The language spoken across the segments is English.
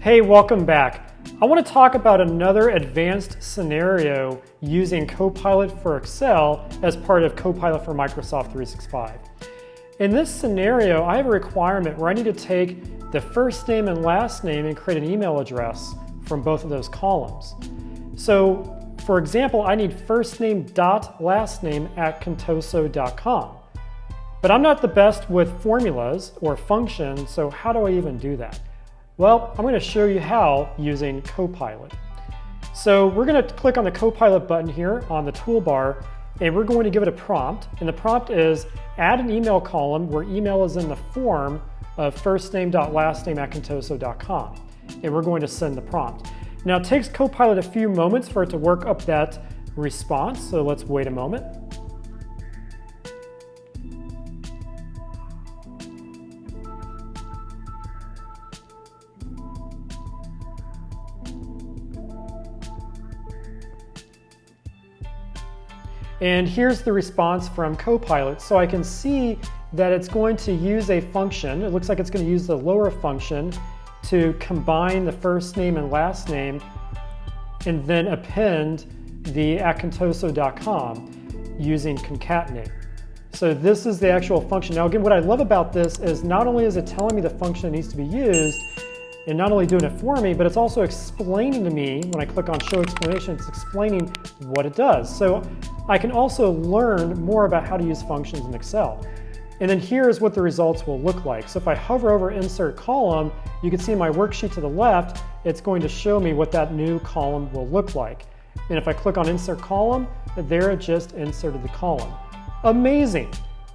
Hey, welcome back. I want to talk about another advanced scenario using Copilot for Excel as part of Copilot for Microsoft 365. In this scenario, I have a requirement where I need to take the first name and last name and create an email address from both of those columns. So, for example, I need first name dot last name at contoso.com. But I'm not the best with formulas or functions, so how do I even do that? Well, I'm going to show you how using Copilot. So we're going to click on the Copilot button here on the toolbar, and we're going to give it a prompt. And the prompt is add an email column where email is in the form of firstname.lastname@contoso.com. And we're going to send the prompt. Now it takes Copilot a few moments for it to work up that response, so let's wait a moment. And here's the response from Copilot. So I can see that it's going to use a function. It looks like it's going to use the lower function to combine the first name and last name and then append the @contoso.com using Concatenate. So this is the actual function. Now again, what I love about this is not only is it telling me the function that needs to be used, and not only doing it for me, but it's also explaining to me, when I click on Show Explanation, it's explaining what it does. So I can also learn more about how to use functions in Excel. And then here's what the results will look like. So if I hover over Insert Column, you can see in my worksheet to the left, it's going to show me what that new column will look like. And if I click on Insert Column, there it just inserted the column. Amazing!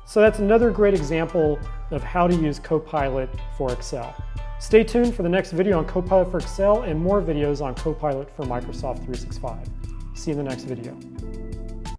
So that's another great example of how to use Copilot for Excel. Stay tuned for the next video on Copilot for Excel and more videos on Copilot for Microsoft 365. See you in the next video.